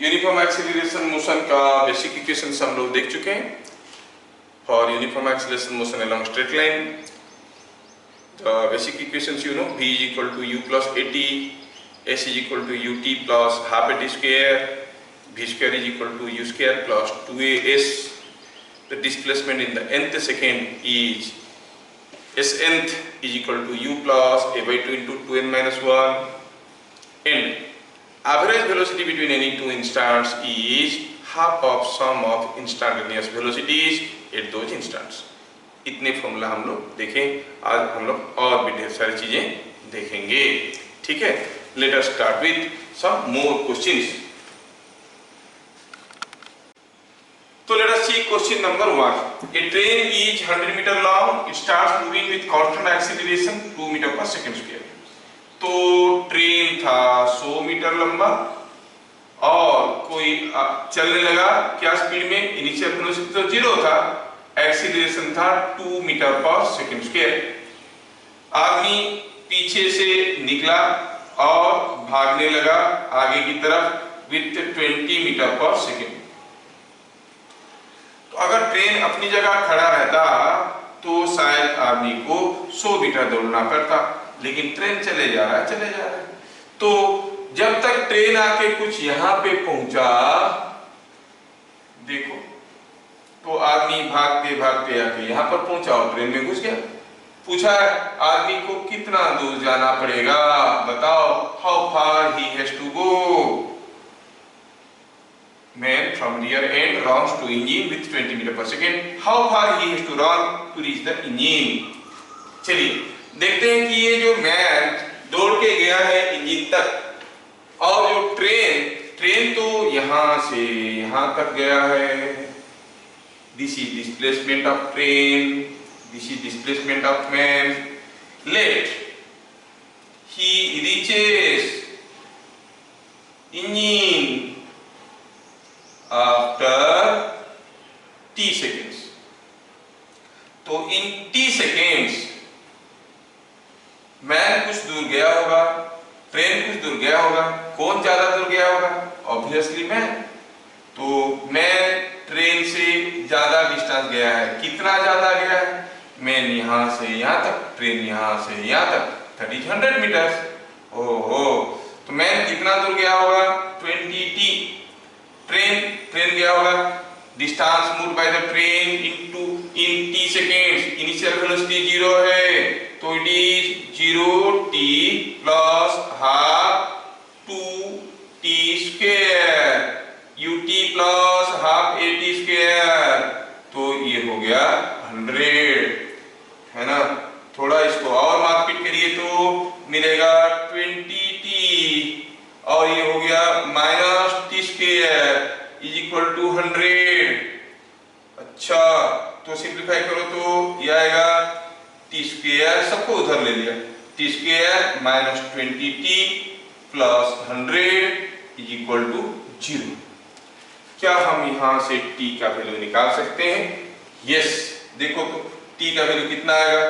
Uniform acceleration motion का basic equations हम लोग देख चुके हैं। For uniform acceleration motion along straight line, the basic equations you know, v is equal to u plus at, s is equal to ut plus half at square, v square is equal to u square plus 2as. The displacement in the nth second is s nth is equal to u plus a by 2 into 2n minus 1, and average velocity between any two instants is half of sum of instantaneous velocities at those instants. इतने formula हम लोग देखें। आज हम लोग और भी ढेर सारी चीजें देखेंगे, ठीक है। Let us start with some more questions. तो let us see question number 1। A train is 100 meter long. It starts moving with constant acceleration 2 meter per second square. तो ट्रेन था 100 मीटर लंबा और कोई चलने लगा क्या स्पीड में, इनिशियल वेलोसिटी तो 0 था, एक्सीलरेशन था 2 मीटर पर सेकंड स्क्वायर। आदमी पीछे से निकला और भागने लगा आगे की तरफ विथ 20 मीटर पर सेकंड। तो अगर ट्रेन अपनी जगह खड़ा रहता तो शायद आदमी को 100 मीटर दौड़ना पड़ता, लेकिन ट्रेन चले जा रहा है। तो जब तक ट्रेन आके कुछ यहां पे पहुंचा, देखो, तो आदमी भागते भागते आके यहां पर पहुंचा और ट्रेन में घुस गया। पूछा आदमी को कितना दूर जाना पड़ेगा, बताओ, how far he has to go. Man from rear end runs to engine with 20 metre per second. How far he has to run to reach the engine. चलिए देखते हैं कि ये जो मैन दौड़ के गया है इंजन तक, और जो ट्रेन तो यहां से यहां तक गया है। This is displacement of train, this is displacement of man. Let he reaches engine after t seconds. तो इन t seconds मैन कुछ दूर गया होगा, ट्रेन कुछ दूर गया होगा। कौन ज्यादा दूर गया होगा? Obviously man. तो मैन ट्रेन से ज्यादा डिस्टेंस गया है। कितना ज्यादा गया है? मैन यहां से यहां तक, ट्रेन यहां से यहां तक, दैट इज 100 मीटर्स। ओहो, तो मैन कितना दूर गया होगा? 20t। ट्रेन गया होगा, distance moved by the train in t seconds. Initial velocity 0 है, तो it is 0t plus half 2t square, ut plus half at square. तो ये हो गया 100, है ना। थोड़ा इसको और मारपीट करिए तो मिलेगा 20t, और ये हो गया minus t square is equal to 100। अच्छा, तो सिंप्लीफाई करो तो ये आएगा t स्क्वायर, सबको उधर ले लिया, t square minus 20t plus 100 is equal to 0। क्या हम यहां से t का वैल्यू निकाल सकते हैं? यस, देखो तो t का वैल्यू कितना आएगा?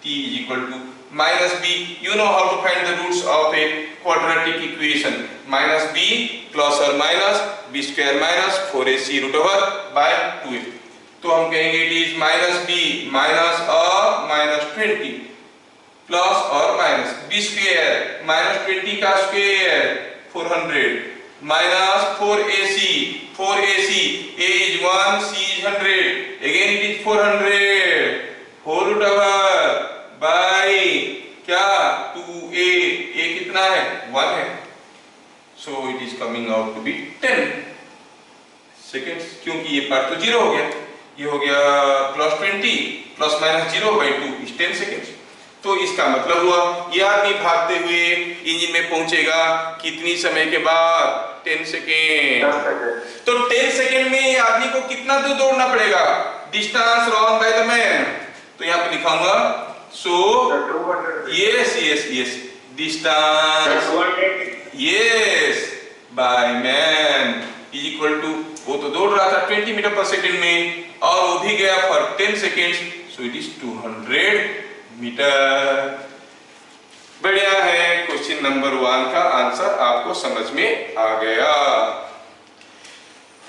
t is equal to minus b। You know how to find the roots of a quadratic equation. Minus b plus और minus b square minus 4ac root over by 2a। तो हम कहेंगे it is minus b minus और minus 20 plus और minus b square minus 20 का square 400 minus 4ac a is 1, c is 100, again it is 400 whole root over by क्या 2a। a कितना है? 1 है, so it is coming out to be 10 seconds, क्योंकि ये part तो 0 हो गया। ये हो गया plus 20 plus minus 0 by 2 is 10 seconds. तो इसका मतलब हुआ ये आदमी भागते हुए इंजन में पहुंचेगा कितनी समय के बाद? 10 सेकेंड। तो 10 सेकेंड में आदमी को कितना दूर दौड़ना पड़ेगा? Distance run by the man. तो यहाँ पे लिखाऊंगा so yes distance yes by man is equal to, वो तो दौड़ रहा था 20 मीटर पर सेकेंड में और वो भी गया for 10 seconds, so it is 200 meter. बढ़िया है, क्वेश्चन नंबर 1 का आंसर आपको समझ में आ गया।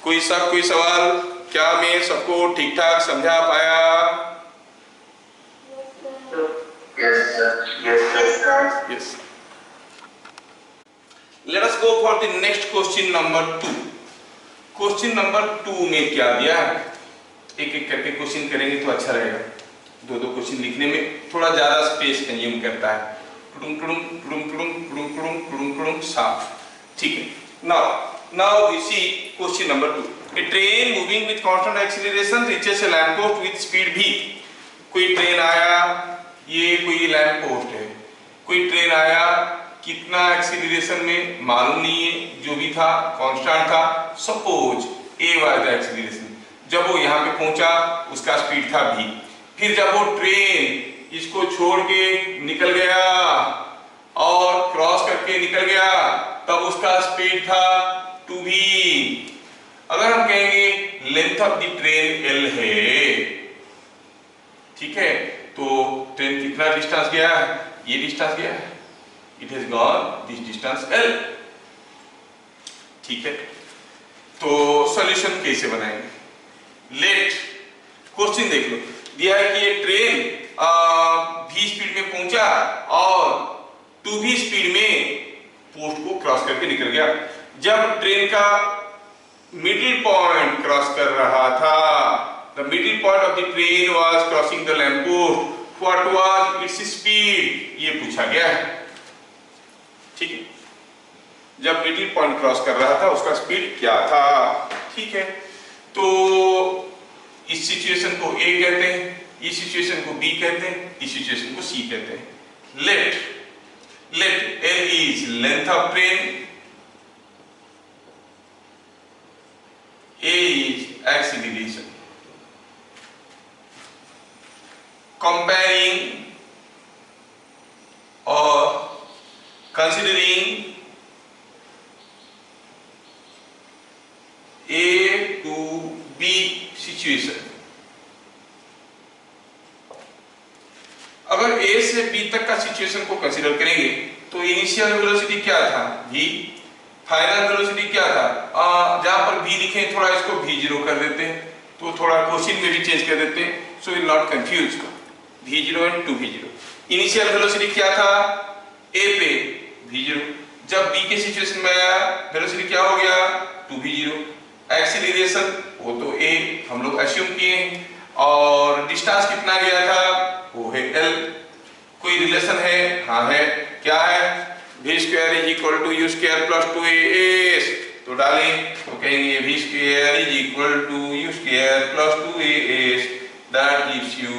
कोई शक, कोई सवाल? क्या मैं सबको ठीक ठाक समझा पाया? Yes. Let us go for the next question number 2. Question number 2 में क्या दिया है? एक एक करके क्वेश्चन करेंगे तो अच्छा रहेगा। दो दो क्वेश्चन लिखने में थोड़ा ज्यादा स्पेस कंज्यूम करता है। साफ, ठीक है। Now we see question number 2. A train moving with constant acceleration reaches a lamp post with speed v. कोई ट्रेन आया, ये कोई लैंप पोस्ट है, कोई ट्रेन आया, कितना एक्सीलरेशन में मालूम नहीं है, जो भी था कांस्टेंट था। Suppose a was the acceleration. जब वो यहाँ पे पहुंचा उसका स्पीड था v। फिर जब वो ट्रेन इसको छोड़ के निकल गया और क्रॉस करके निकल गया तब उसका स्पीड था 2v। अगर हम कहेंगे length of the train l है, ठीक है, तो ट्रेन कितना डिस्टेंस गया है? ये डिस्टेंस गया है, it has gone this distance l, ठीक है। तो सॉल्यूशन कैसे बनाएंगे? लेट क्वेश्चन देख लो, दिया है कि ये ट्रेन v स्पीड में पहुंचा और 2v स्पीड में पोस्ट को क्रॉस करके निकल गया। जब ट्रेन का मिडिल पॉइंट क्रॉस कर रहा था, the middle point of the train was crossing the lamp post, what was its speed? ये पूछा गया है, ठीक है। जब मिडिल पॉइंट क्रॉस कर रहा था उसका स्पीड क्या था, ठीक है। तो इस सिचुएशन को A कहते हैं, इस सिचुएशन को B कहते हैं, इस सिचुएशन को C कहते हैं। let L is length of train, A is acceleration. Comparing or considering A to B situation, अगर A से B तक का सिचुएशन को कंसीडर करेंगे तो इनिशियल वेलोसिटी क्या था v, फाइनल वेलोसिटी क्या था, जहां पर v लिखे थोड़ा इसको v0 कर देते हैं, तो थोड़ा क्वेश्चन में भी चेंज कर देते हैं, so will not confuse. v0 and 2v0। Initial velocity क्या था a पे v0, जब b के सिचुएशन में आया वेलोसिटी क्या हो गया 2v0। एक्सीलरेशन वो तो a हम लोग अस्यूम किए, और डिस्टेंस कितना गया था वो है l। कोई रिलेशन है? हाँ है। क्या है? v square is equal to u square plus 2as, तो डालें तो कहेंगे v square is equal to u square plus 2as, that gives you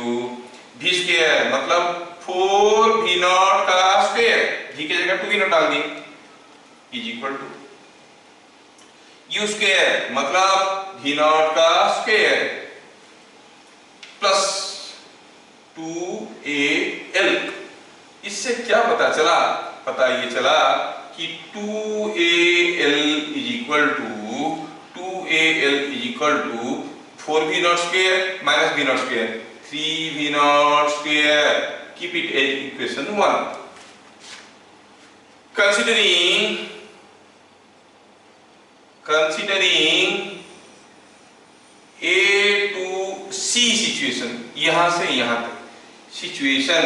v square मतलब 4v0 का स्क्वायर, v की जगह 2v0 डाल दी, is equal to u square मतलब v0 का स्क्वायर प्लस 2al। इससे क्या पता चला? पता ये चला कि 2al is equal to 4v0 square minus v0 square, 3v0 square. Keep it as equation 1। considering A to C situation, यहां से यहां तक सिचुएशन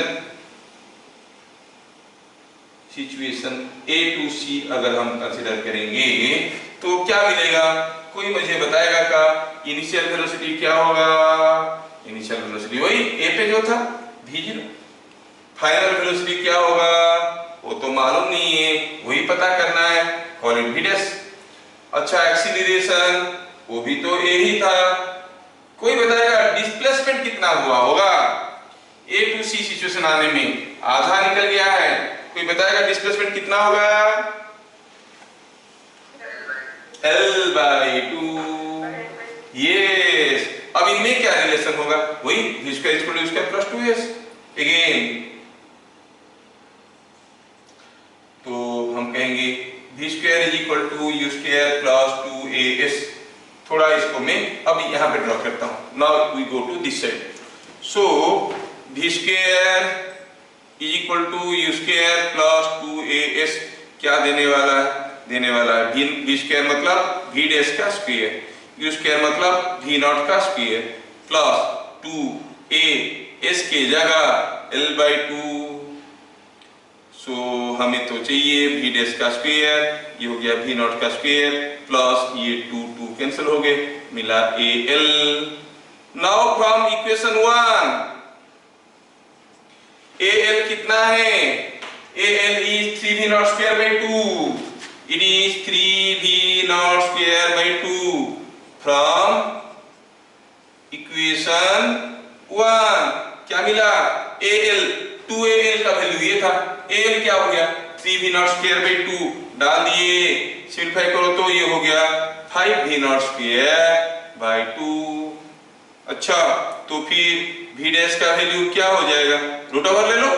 A to C अगर हम कंसीडर करेंगे तो क्या मिलेगा? कोई मुझे बताएगा का इनिशियल वेलोसिटी क्या होगा? इनिशियल वेलोसिटी वही A पे जो था v0। फाइनल वेलोसिटी क्या होगा वो तो मालूम नहीं है, वही पता करना है, कॉल इट v डैश। अच्छा एक्सीलरेशन वो भी तो A ही था, कोई बताएगा डिस्प्लेसमेंट कितना हुआ होगा? A to C सिचुएशन आने में आधा निकल गया है, कोई बताएगा डिस्प्लेसमेंट कितना होगा? L/2। यस। अब इनमें क्या रिलेशन होगा? वही v square equal to u square plus 2s again. तो हम कहेंगे v square is equal to u square plus 2as। थोड़ा इसको मैं अभी यहां पे ड्रॉ करता हूं। Now we go to this side. So v square is equal to u square plus 2as क्या देने वाला है? देने वाला है v स्क्वायर मतलब v डैश का स्क्वायर। यू स्क्वायर मतलब वी नॉट का स्क्वायर प्लस 2a s के जगह l/2। सो हमें तो चाहिए वी डैश का स्क्वायर, ये हो गया वी नॉट का स्क्वायर प्लस ये 2 कैंसिल हो गए, मिला al। Now from equation 1 al कितना है, al is 3v naught square by 2, it is 3v naught square by 2 from equation 1। क्या मिला, al 2al का वैल्यू ये था, al क्या हो गया 3v naught square by 2 डाल दिए, सिंपलीफाई करो तो ये हो गया 5v naught square by 2। अच्छा तो फिर v डैश का वैल्यू क्या हो जाएगा, रूट ओवर ले लो,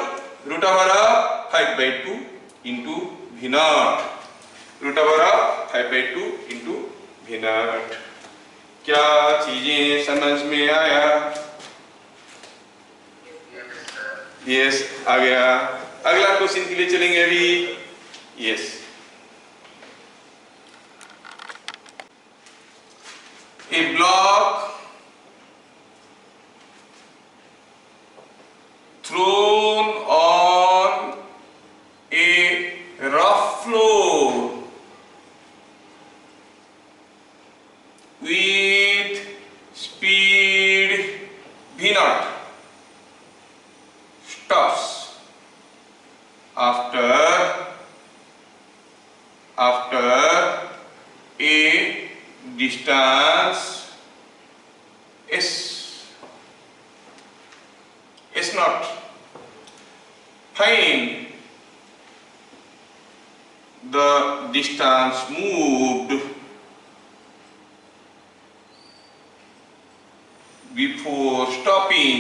root over of 5/2 into v naught, root over of 5/2 into v naught। क्या चीजें समझ में आया, यस आ गया। अगला क्वेश्चन के लिए चलेंगे अभी, yes A block thrown on a rough floor with speed v naught stops after a distance s naught। Find the distance moved before stopping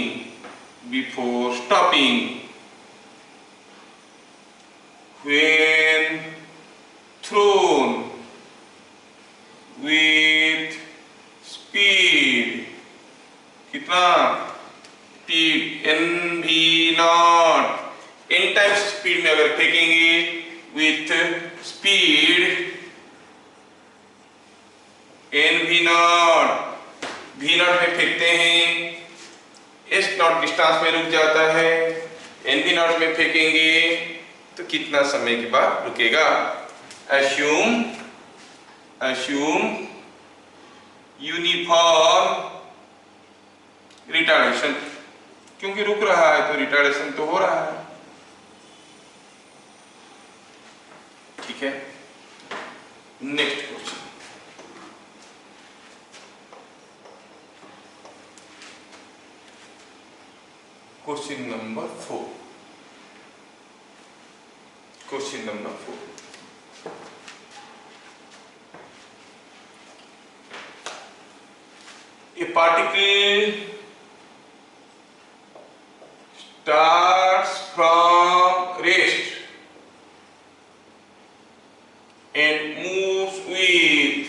when thrown with speed कितना, speed n v naught, n times speed में अगर फेंकेंगे with speed n v naught में फेंकते हैं, s naught distance में रुक जाता है, n v naught में फेंकेंगे तो कितना समय के बाद रुकेगा। assume यूनिफॉर्म रिटार्डेशन, क्योंकि रुक रहा है तो रिटार्डेशन तो हो रहा है, ठीक है। Next question, question number 4। A particle starts from rest and moves with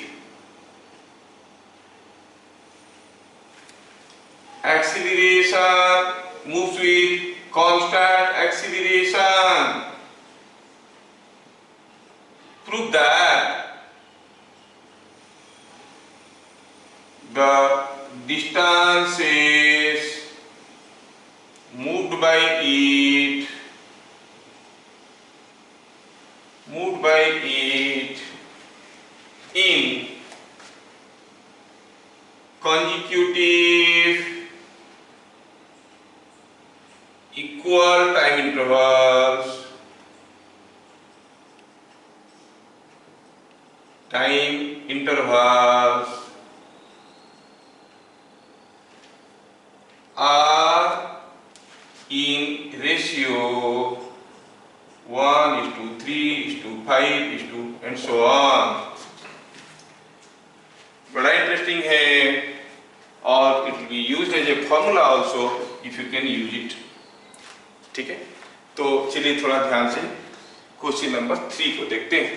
acceleration, moves with constant acceleration. Prove that the distances moved by it in consecutive equal time intervals are in ratio 1:3:5 and so on। बड़ा interesting है और it will be used as a formula also if you can use it, ठीक है। तो चलिए थोड़ा ध्यान से क्वेश्चन नंबर 3 को देखते हैं।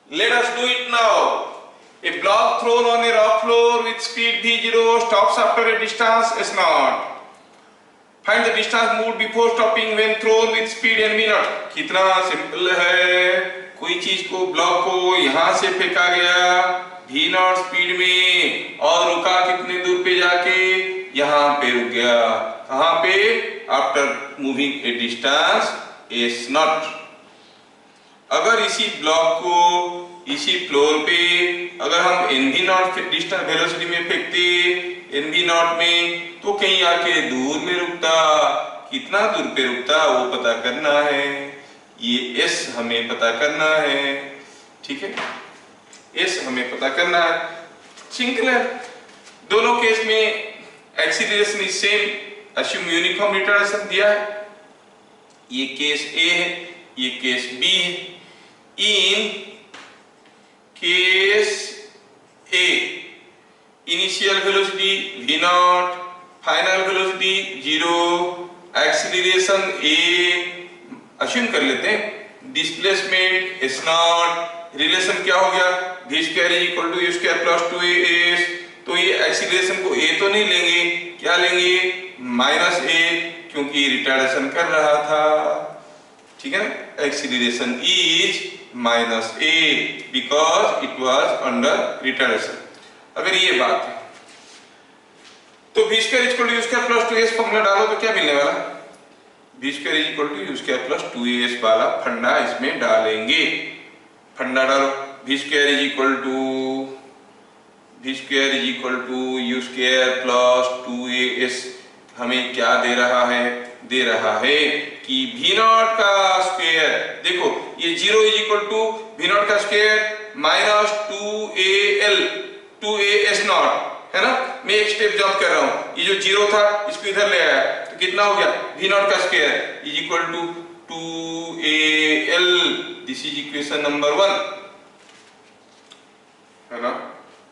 Let us do it now. A block thrown on a rough floor with speed v0 stops after a distance s0। Find the distance moved before stopping when thrown with speed n v0। कितना simple है, कोई चीज को, block को यहां से फेंका गया v नॉट स्पीड में और रुका कितने दूर पे जाके, यहां पे रुक गया। कहां पे? After moving A distance s not. अगर इसी ब्लॉक को इसी फ्लोर पे अगर हम nv नॉट डिस्टेंस वेलोसिटी में फेंकते nv नॉट में, तो कहीं आके दूर में रुकता। कितना दूर पे रुकता वो पता करना है, ये s हमें पता करना है। ठीक है, s हमें पता करना है। सिंपल है, दोनों केस में acceleration is same, assume uniform retardation दिया है। ये केस A है, ये केस B है। In case A initial velocity v not, final velocity 0, acceleration A assume कर लेते हैं, डिस्प्लेसमेंट s नॉट, रिलेशन क्या हो गया v square is equal to u square plus 2as। तो ये एक्सीलरेशन को a तो नहीं लेंगे, क्या लेंगे? माइनस a, क्योंकि रिटार्डेशन कर रहा था। ठीक है ना, acceleration is minus a because it was under retardation. अगर ये बात है तो v square equal to u square plus 2as formula डालो तो क्या मिलने वाला? v square equal to u square plus 2as वाला फंडा इसमें डालेंगे। फंडा डालो, v square is equal to u square plus 2as हमें क्या दे रहा है? दे रहा है कि v नॉट का स्क्वायर, देखो ये 0 is equal to v not का स्क्वायर माइनस 2as नॉट है ना। मैं एक स्टेप जंप कर रहा हूं, ये जो 0 था इसको इधर ले आया तो कितना हो गया? v नॉट का square is equal to 2al। This is equation number 1 है ना।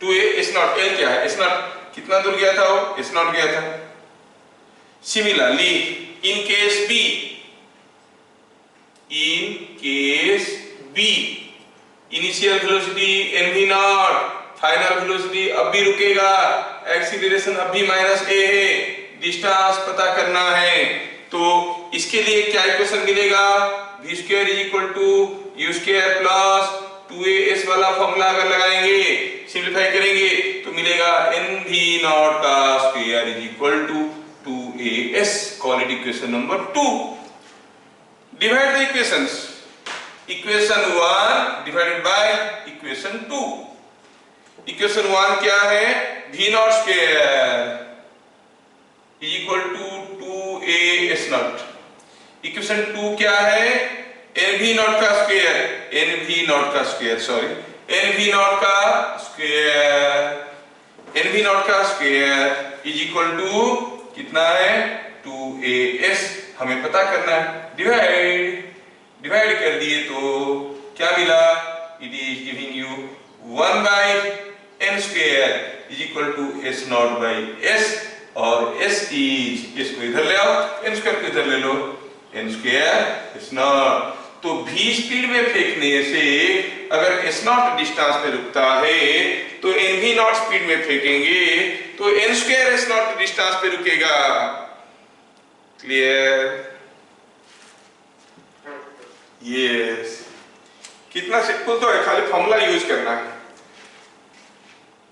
2as नॉट, l क्या है? s नॉट कितना दूर गया था? वो s नॉट गया था। Similarly in case B, initial velocity nv not, final velocity अब भी रुकेगा, एक्सीलरेशन अब भी माइनस a है, डिस्टेंस पता करना है। तो इसके लिए क्या इक्वेशन मिलेगा? v square is equal to u square plus 2as वाला फॉर्मूला अगर लगाएंगे, सिंपलीफाई करेंगे तो मिलेगा nv नॉट का square is equal to 2as। Call it equation number 2। Divide the equations, equation 1 divided by equation 2। Equation 1 क्या है? v not square is equal to 2as not. Equation 2 क्या है? nv नॉट का square, nv not का square sorry, nv not का square, nv not का square is equal to कितना है? 2as हमें पता करना है। डिवाइड कर दिए तो क्या मिला? It is giving you 1 by n square is equal to s not by s, और s इज, इसको इधर ले आओ, n स्क्वायर को इधर ले लो, n स्क्वायर s नॉट। तो v स्पीड में फेंकने से अगर s नॉट डिस्टेंस पे रुकता है तो nv नॉट स्पीड में फेंकेंगे तो n square s not distance पे रुकेगा। क्लियर? यस। कितना सिंपल तो है, खाली फॉर्मूला यूज करना है।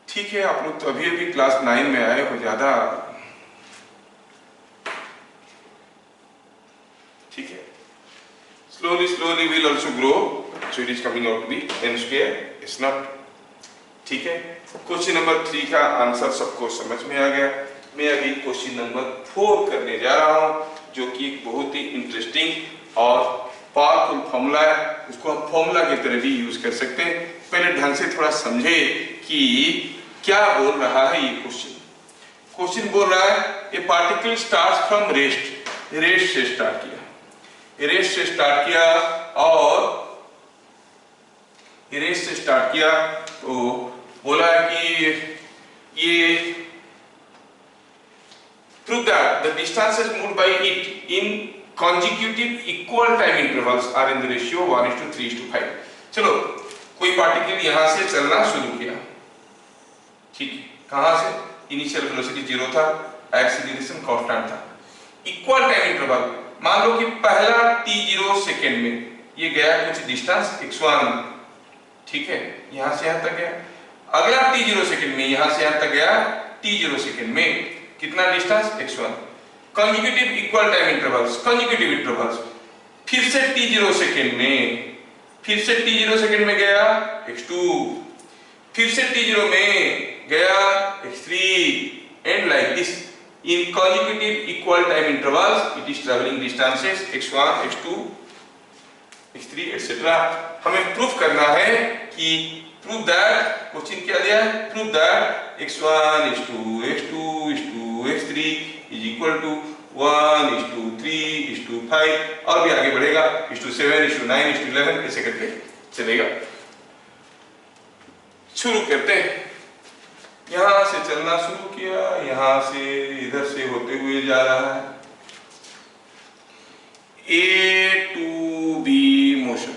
ठीक है, आप लोग तो अभी अभी क्लास 9 में आए हो, ज्यादा ठीक है। slowly will also grow, so it is coming out to be n square is not। ठीक है, क्वेश्चन नंबर 3 का आंसर सबको समझ में आ गया। मैं अभी क्वेश्चन नंबर 4 करने जा रहा हूं, जो कि एक बहुत ही इंटरेस्टिंग और पावरफुल फॉर्मूला है। उसको हम फॉर्मूला की तरह भी यूज कर सकते हैं। पहले ढंग से थोड़ा समझे कि क्या बोल रहा है ये क्वेश्चन। क्वेश्चन बोल रहा है ए particle starts from rest, rest से स्टार्ट किया, रेस्ट से स्टार्ट किया और रेस्ट से स्टार्ट किया तो बोला कि ये prove that the distances moved by it in consecutive equal time intervals are in the ratio 1:3:5। चलो, कोई पार्टिकल यहां से चलना शुरू किया, ठीक है, कहां से? इनिशियल वेलोसिटी 0 था, एक्सीलरेशन कांस्टेंट था, इक्वल टाइम इंटरवल। मान लो कि पहला t0 सेकंड में, ये गया कुछ डिस्टेंस x1, ठीक है, यहां से यहां तक गया। अगला t0 सेकंड में यहां से यहां तक गया t0 सेकंड में कितना distance x1। Consecutive equal time intervals, consecutive intervals, फिर से t0 सेकंड में, फिर से t0 सेकंड में गया x2, फिर से t0 में गया x3 and like this in consecutive equal time intervals it is traveling distances x1 x2 x3 etc. हमें प्रूफ करना है कि प्रूफ दैट, क्वेश्चन क्या दिया है, proof that x1 x2 x2 x2 x3 is equal to 1 3 5 और भी आगे बढ़ेगा 7 9 11 ऐसे करके चलेगा। शुरू करते हैं। यहां से चलना शुरू किया, यहां से इधर से होते हुए जा रहा है। A to B motion,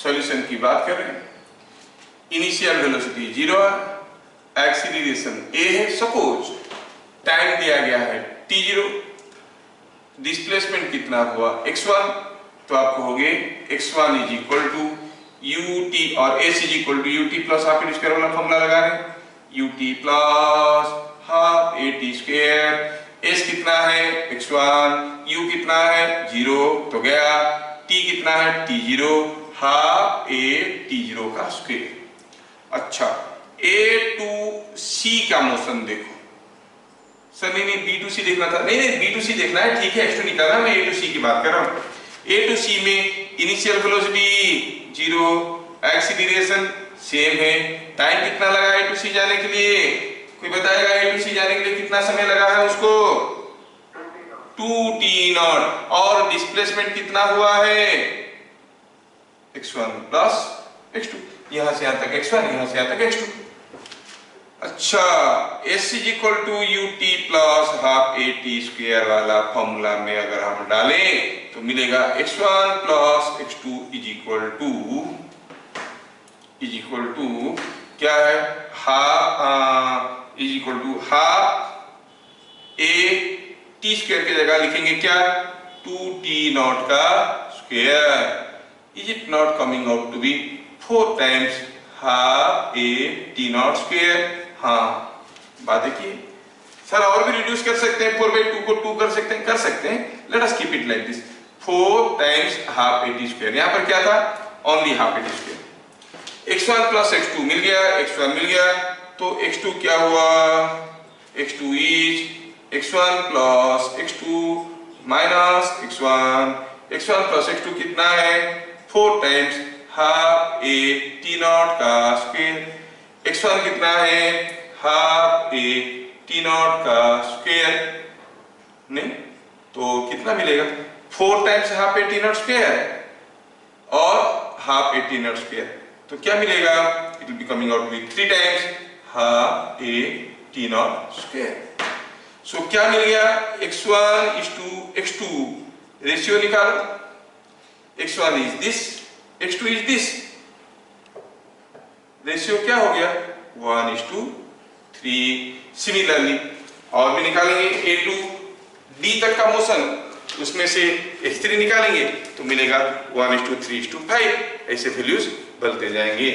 solution की बात कर रहे हैं। इनिशियल वेलोसिटी 0 है, एक्सीलरेशन A है, सपोज टाइम दिया गया है t0, डिस्प्लेसमेंट कितना हुआ x1, तो आप कहोगे x1 is equal to ut और s is equal to ut plus half a square वाला फॉर्मूला लगा रहे हैं, ut plus half a t square, s कितना है x1, u कितना है 0 तो गया, t कितना है t0 हाफ ए t0 का स्क्वायर। अच्छा a टू c का मोशन देखो, सर नहीं B टू C देखना था, नहीं B टू C देखना है, ठीक है x2 निकालना, मैं A टू C की बात कर रहा हूँ। A टू C में इनिशियल वेलोसिटी 0, एक्सीलरेशन सेम है, टाइम कितना लगा A टू C जाने के लिए, कोई बताएगा A टू C जाने के लिए कितना समय लगा है उसको, 2t0, और डिस्प्लेसमेंट कितना हुआ है x1 प्लस x2, यहां से यहां तक x1 यहां से यहां तक x2। अच्छा s is equal to ut plus half a t square वाला फॉर्मूला में अगर हम डालें तो मिलेगा x1 plus x2 is equal to क्या है, half is equal to half a t square की जगह लिखेंगे क्या, 2t0 का square. Is it not coming out to be 4 times half a t0 square. हाँ बात देखिए सर, और भी रिड्यूस कर सकते हैं, 4/2 को 2 कर सकते हैं, let us keep it like this, 4 times half a t square. यहां पर क्या था, only half a t square. x1 plus x2 मिल गया, x1 मिल गया, तो x2 क्या हुआ, x2 is x1 plus x2 minus x1, x1 plus x2 कितना है 4 टाइम्स हाफ ए t0 का स्क्वायर, x1 कितना है हाफ ए t0 का स्क्वायर, नहीं तो कितना मिलेगा 4 times half a t0 square और हाफ ए t0 स्क्वायर, तो क्या मिलेगा, it will be coming out with 3 times half a t0 square. So क्या मिल गया, x1 is to x2, ratio निकालो, x1 is this, x2 is this, ratio क्या हो गया 1:3। सिमिलरली और भी निकालेंगे, a टू d तक का मोशन, उसमें से x3 निकालेंगे तो मिलेगा 1:3:5, ऐसे वैल्यूज बढ़ते जाएंगे।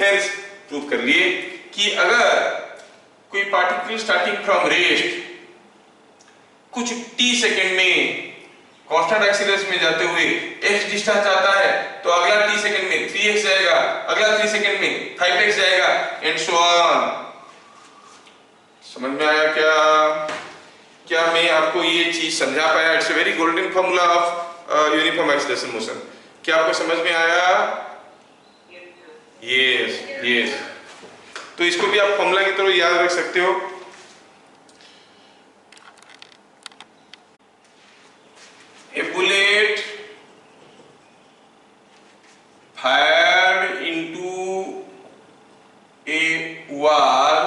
हेंस प्रूव कर लिए कि अगर कोई पार्टिकल स्टार्टिंग फ्रॉम रेस्ट कुछ t सेकेंड में कांस्टेंट एक्सीलरेशन में जाते हुए x डिस्टेंस जाता है तो अगला t सेकंड में 3x जाएगा, अगला 3 सेकंड में 5x जाएगा एंड सो ऑन। समझ में आया क्या, क्या मैं आपको ये चीज समझा पाया, it's a very golden formula of uniform acceleration motion, क्या आपको समझ में आया, यस, तो इसको भी आप फॉर्मूला की तरह याद रख सकते हो। A bullet fired into a wall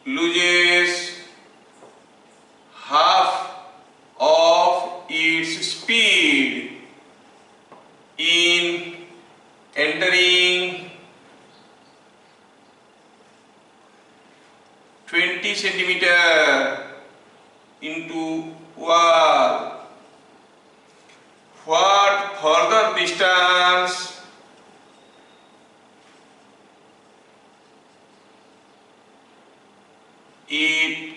loses half of its speed in entering 20 centimeter into wall. What further distance it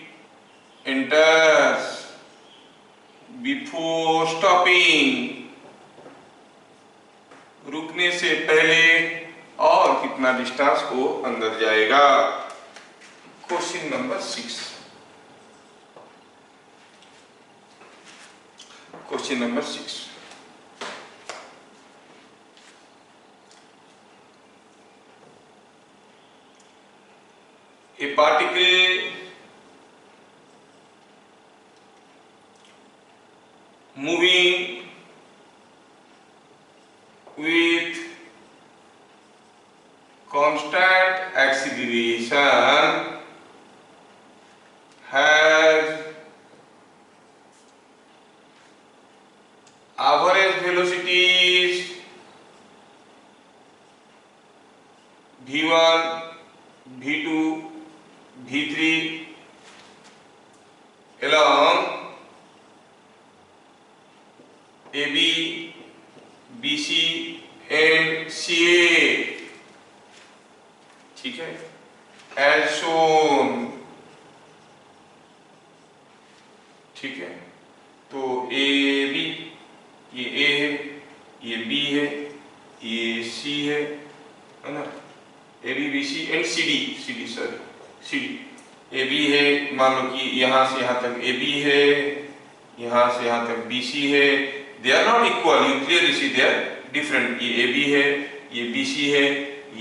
enters before stopping, रुकने से पहले और कितना डिस्टेंस वो अंदर जाएगा। Question number 6। Question number 6, a particle moving with constant acceleration has average velocities v1, v2, v3 along AB, BC and CA, ठीक है, as shown, ठीक है। तो AB, ये A है, ये B है, ये C है ना, AB, BC and CD AB है, मान लो कि यहाँ से यहाँ तक AB है, यहाँ से यहाँ तक BC है, they are not equal, you clearly see they are different, ये AB है, ये BC है,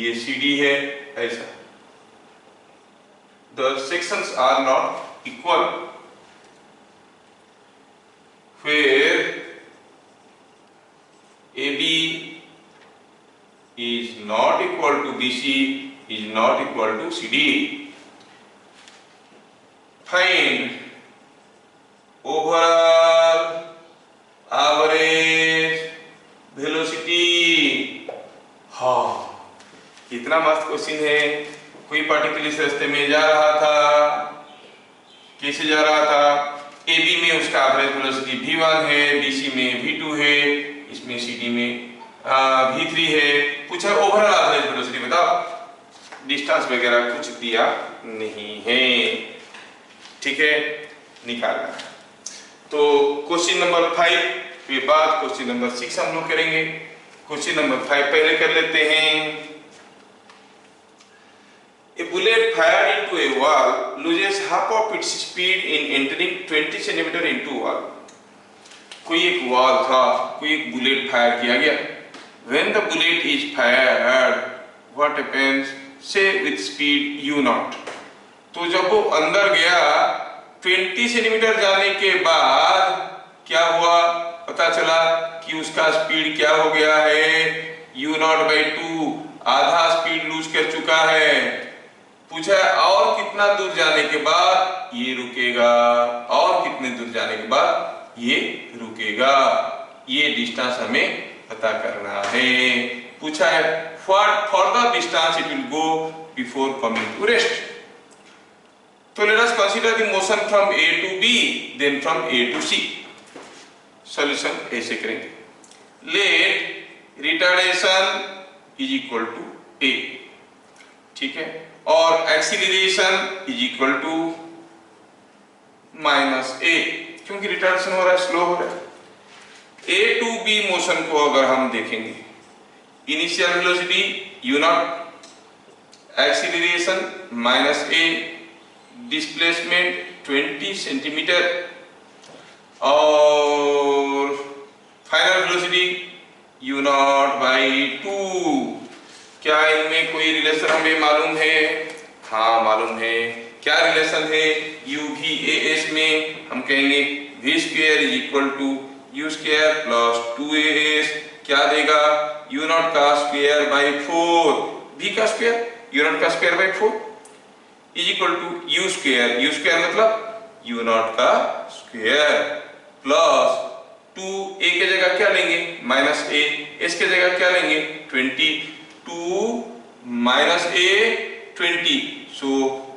ये CD है, ऐसा the sections are not equal, where AB is not equal to BC is not equal to CD. Find overall average velocity। हाँ, कितना मस्त क्वेश्चन है। कोई पार्टिकल इस रास्ते में जा रहा था, कैसे जा रहा था, AB में उसका एवरेज वेलोसिटी v1 है, BC में v2 है, इसमें CD में v3 है। पूछा ओवरऑल एवरेज वेलोसिटी बताओ, डिस्टेंस वगैरह कुछ दिया नहीं है, ठीक है, निकालना। तो क्वेश्चन नंबर 5 के बाद क्वेश्चन नंबर 6 हम लोग करेंगे। क्वेश्चन नंबर 5 पहले कर लेते हैं। A bullet fired into a wall loses half of its speed in entering 20 cm into wall. कोई एक वॉल था, कोई एक बुलेट फायर किया गया। When the bullet is fired, what happens? Say with speed u0. तो जब वो अंदर गया 20 सेंटीमीटर जाने के बाद क्या हुआ, पता चला कि उसका स्पीड क्या हो गया है, u0/2, आधा स्पीड लूज कर चुका है। पूछा और कितना दूर जाने के बाद ये रुकेगा, और कितने दूर जाने के बाद ये रुकेगा, ये डिस्टेंस हमें पता करना है। पूछा है what further distance it will go before coming to rest. तो let us consider the motion from A to B, then from A to C. Solution ऐसे करेंगे। Let retardation is equal to A, ठीक है, और acceleration is equal to -a, क्योंकि retardation हो रहा है, स्लो हो रहा है। A to B मोशन को अगर हम देखेंगे, initial velocity u0, acceleration -a, displacement 20 centimetre और फाइनल वेलोसिटी u0/2। क्या इनमें कोई रिलेशन हमें मालूम है? हाँ मालूम है। क्या रिलेशन है? UVAS में हम कहेंगे v square is equal to u square plus 2as, क्या देगा, u0 का स्क्वायर बाई 4, v का स्क्वायर, u0 का square by 4 is equal to u square मतलब u0 का स्क्वायर प्लस 2a के जगह क्या लेंगे, -a, s के जगह क्या लेंगे, 20, 2 -a 20। सो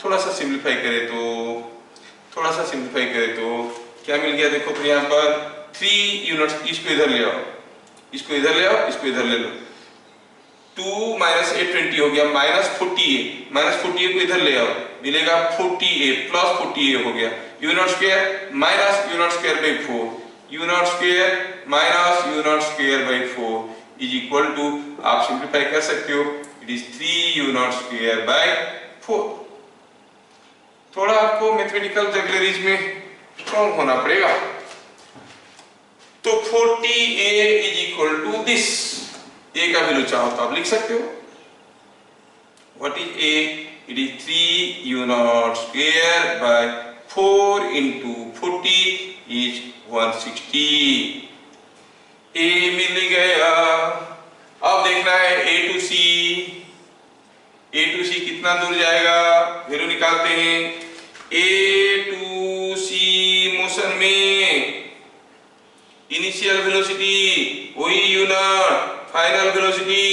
थोड़ा सा सिंप्लीफाई करें तो क्या मिल गया, देखो तो यहाँ पर 3 यूनिट्स, इसको इधर ले आओ, इसको इधर ले आओ, इसको इधर ले लो, 2 माइनस ए 20 हो गया, माइनस 40a, माइनस 40a को इधर ले आओ, मिलेगा 40a प्लस 40a हो गया, u not square minus u not square by 4, u not square minus u not square by 4 is equal to, आप सिंप्लीफाई कर सकते हो, it is 3 u not square by 4। थोड़ा आपको मैथमेटिकल जगलरीज में स्ट्रॉन्ग होना पड़ेगा। तो 40a is equal to this, a का वैल्यू चाहो तो आप लिख सकते हो, what is a, it is 3 u not square by 4 into 40 is 160। a मिल गया। अब देखना है a टू c कितना दूर जाएगा, वैल्यू निकालते हैं। a टू c मोशन में इनिशियल वेलोसिटी वही u नॉट, फाइनल वेलोसिटी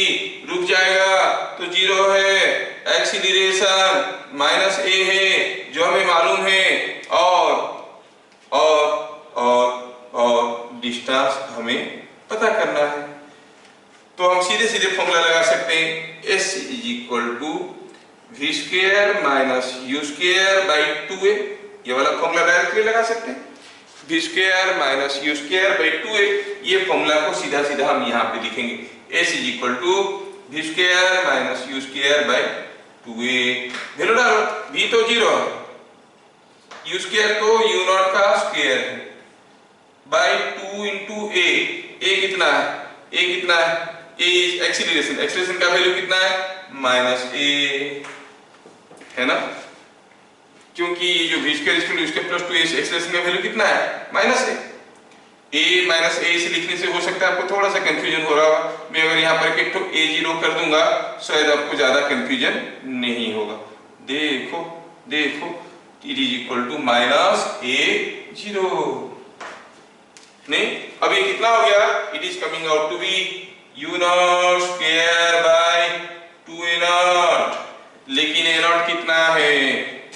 रुक जाएगा तो 0 है, एक्सीलरेशन माइनस a है जो हमें मालूम है, और डिस्टेंस हमें पता करना है। तो हम सीधे सीधे फॉर्मूला लगा सकते हैं, s is equal to we square minus you square by 2a, ये वाला फॉर्मूला डायरेक्टली लगा सकते हैं, we square minus you square by 2a। ये फॉर्मूला को सीधा सीधा हम यहाँ पे लिखेंगे, s is equal to we square minus you square by 2a। Value डालो, v तो 0 है, यू स्क्वायर तो u नॉट का स्क्वायर है, बाई 2 इंटू a, a कितना है, a कितना है, a इज एक्सीलरेशन, एक्सीलरेशन का वैल्यू कितना है, माइनस a है ना, क्योंकि ये जो v स्क्वायर इक्वल टू उसके प्लस 2a, एक्सीलरेशन का वैल्यू कितना है, माइनस a माइनस a से लिखने से हो सकता है आपको थोड़ा सा कंफ्यूजन हो रहा होगा। मैं अगर यहाँ पर एक a0 कर दूंगा शायद आपको ज्यादा कंफ्यूजन नहीं होगा। देखो देखो, it is equal to minus a0, नहीं अब ये कितना हो गया, it is coming out to B u not square bye 2a not, लेकिन a नॉट कितना है,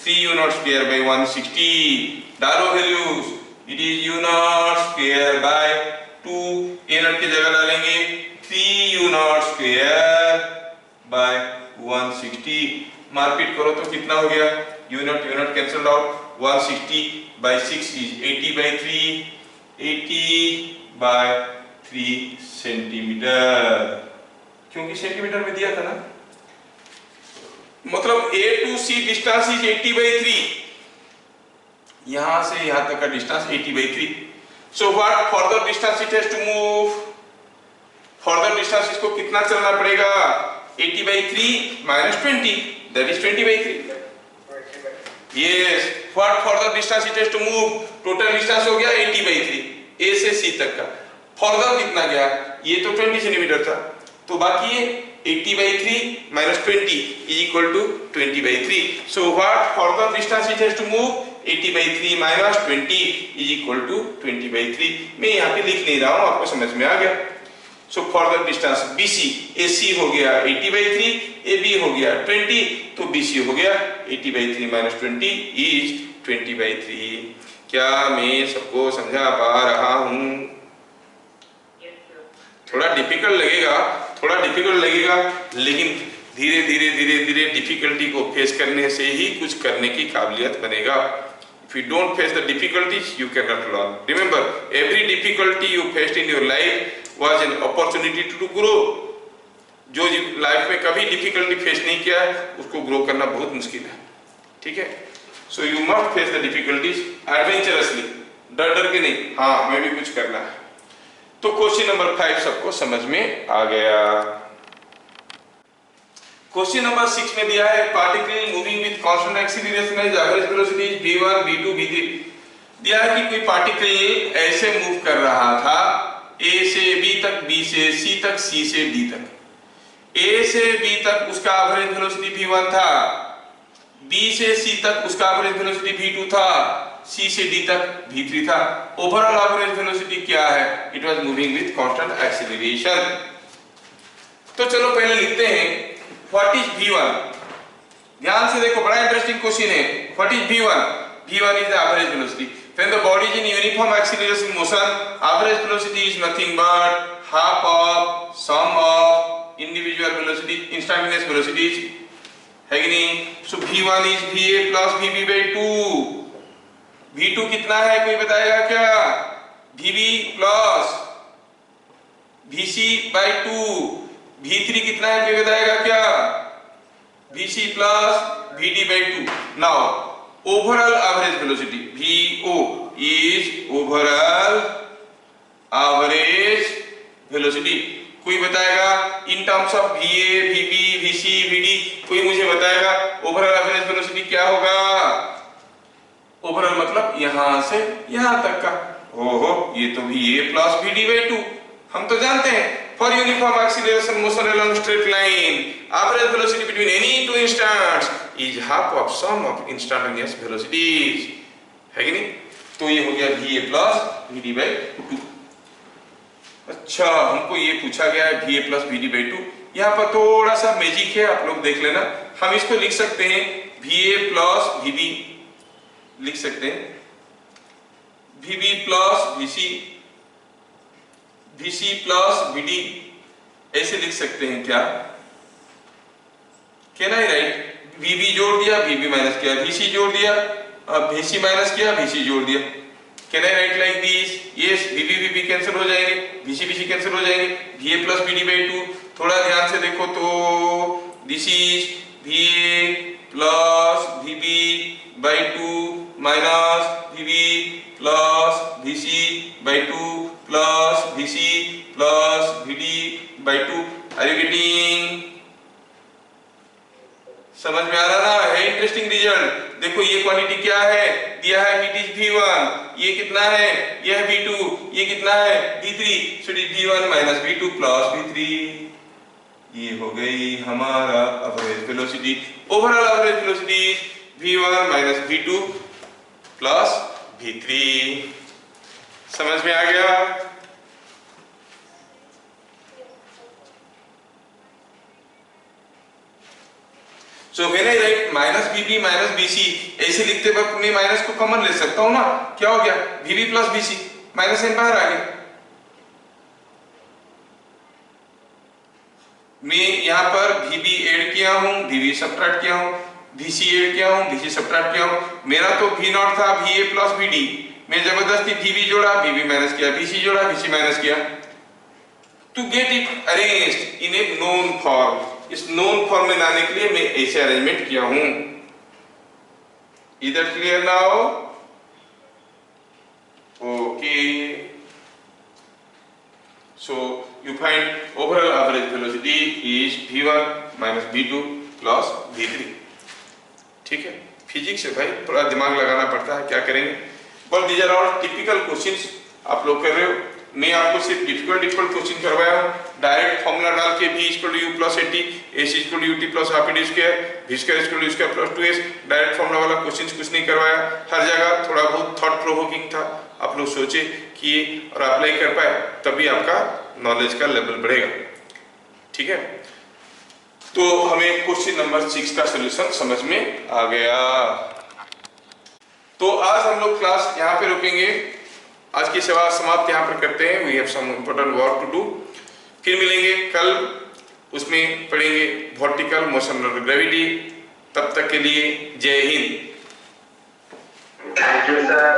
3 u नॉट स्क्वायर बाय 160। डालो values, it is u not square bye 2, a not की जगह डालेंगे 3 u नॉट स्क्वायर बाय 160, मारपीट करो तो कितना हो गया, u not cancel out, 160 bye 6 is 80 bye 3, 80 bye 3 centimetre, क्योंकि सेंटीमीटर में दिया था ना, मतलब a to c distance is 80 bye 3, यहां से यहां तक का distance 80 bye 3। So what further distance it has to move, further distance इसको कितना चलना पड़ेगा, 80 bye 3 minus 20, that is 20 bye 3। Yes, what further distance it has to move, total distance हो गया 80 बाय 3 a से c तक का, फर्दर कितना गया, ये तो 20 सेंटीमीटर था, तो बाकी ये 80 by 3 minus 20 is equal to 20 by 3. So what further distance it has to move, 80 by 3 minus 20 is equal to 20 by 3. मैं यहाँ पे लिख नहीं रहा हूँ, आपको समझ में आ गया। So further distance BC, AC हो गया 80 by 3, AB हो गया 20, तो BC हो गया 80 by 3 minus 20 is 20 by 3. क्या मैं सबको समझा पा रहा हूँ? थोड़ा डिफिकल्ट लगेगा, लेकिन धीरे धीरे डिफिकल्टी को फेस करने से ही कुछ करने की काबिलियत बनेगा। If you don't face the difficulties, you cannot learn. Remember, every difficulty you faced in your life was an opportunity to grow. जो लाइफ में कभी डिफिकल्टी फेस नहीं किया है, उसको ग्रो करना बहुत मुश्किल है, ठीक है? So you must face the difficulties adventurously, डर के नहीं, हाँ हमें भी कुछ करना है। तो क्वेश्चन नंबर 5 सबको समझ में आ गया। क्वेश्चन नंबर 6 में दिया है particle moving with constant acceleration as average velocity v1 v2 v3। दिया है कि कोई पार्टिकल ऐसे मूव कर रहा था a से b तक, b से c तक, c से d तक। a से b तक उसका एवरेज वेलोसिटी v1 था, b से c तक उसका एवरेज वेलोसिटी v2 था, c से d तक v3 था। ओवरऑल एवरेज वेलोसिटी क्या है? It was moving with constant acceleration. तो चलो पहले लिखते हैं व्हाट इज v1। ध्यान से देखो, बड़ा इंटरेस्टिंग क्वेश्चन है। What is v1? v1 is the average velocity. When the body is in uniform acceleration motion, average velocity is nothing but half of sum of individual velocity instantaneous velocities है कि नहीं। सो v1 is va plus vb by 2। v2 कितना है कोई बताएगा क्या? vb plus vc by 2। v3 कितना है कोई बताएगा क्या? vc plus vd by 2। now overall average velocity vo is overall average velocity कोई बताएगा in terms of va vb vc vd कोई मुझे बताएगा ओवरऑल एवरेज वेलोसिटी क्या होगा? ओवरऑल मतलब यहां से यहां तक का। ओहो ये तो va प्लस vd by 2 हम तो जानते हैं। For uniform acceleration motion along straight line average velocity between any two instants is half of some of instantaneous velocities है कि नहीं। तो ये हो गया va प्लस vd by 2। अच्छा हमको ये पूछा गया है va प्लस vd by 2। यहाँ पर थोड़ा सा मैजिक है आप लोग देख लेना। हम इसको लिख सकते हैं va प्लस vb लिख सकते हैं vb plus vc vc plus vd ऐसे लिख सकते हैं क्या? क्या नहीं राइट। vb जोड़ दिया vb माइनस किया vc जोड़ दिया vc माइनस किया vc जोड़ दिया। Can I write like this? Yes, VB VB cancel हो जाएंगे, VC VC कैंसिल हो जाएंगे, VA plus VD by 2। थोड़ा ध्यान से देखो तो this is VA plus VB by 2 minus VB plus VC by 2 plus VC plus VD by 2। Are you getting? समझ में आ रहा ना? है इंटरेस्टिंग रिजल्ट। देखो ये क्वांटिटी क्या है दिया है इट इज v1, ये कितना है यह v2, ये कितना है v3। So it is v1 minus v2 plus v3। ये हो गई हमारा average velocity. Overall average velocity v1 minus v2 plus v3। समझ में आ गया? So when I right minus vb minus bc ऐसे लिखते वक्त मैं माइनस को कॉमन ले सकता हूं ना। क्या हो गया vb plus bc minus sign बाहर आ गया। मैं यहां पर vb ऐड किया हूं vb सब्ट्रैक्ट किया हूं, vc ऐड किया हूं vc सब्ट्रैक्ट किया हूं। मेरा तो v0 था va प्लस vd, मैं जबरदस्ती vb जोड़ा vb माइनस किया, vc जोड़ा vc माइनस किया। To get it arranged in A known form, इस नोन फॉर्म में लाने के लिए मैं ऐसे अरेंजमेंट किया हूं। इधर clear now? Okay so you find overall average velocity is v1 minus v2 plus v3। ठीक है, फिजिक्स है भाई, थोड़ा दिमाग लगाना पड़ता है, क्या करेंगे। But these are all typical questions आप लोग कर रहे हो। मैं आपको सिर्फ डिफिकल्ट क्वेश्चन करवाया हूँ। डायरेक्ट फॉर्मूला डाल के v equal to u plus 80, s equal to ut plus half d square, v square equal to u square plus 2s। Direct formula वाला क्वेश्चंस कुछ नहीं करवाया। हर जगह थोड़ा बहुत थॉट प्रोवोकिंग था, आप लोग सोचे किए और अप्लाई कर पाए, तभी आपका नॉलेज का लेवल बढ़ेगा। ठीक है, तो हमें क्वेश्चन नंबर 6 का सोल्यूशन समझ में आ गया। तो आज हम लोग क्लास यहाँ पे रुकेंगे। आज की सेवा समाप्त यहाँ पर करते हैं। We have some important work to do. फिर मिलेंगे कल, उसमें पढ़ेंगे वर्टिकल मोशन और ग्रेविटी। तब तक के लिए जय हिंद। Thank you sir.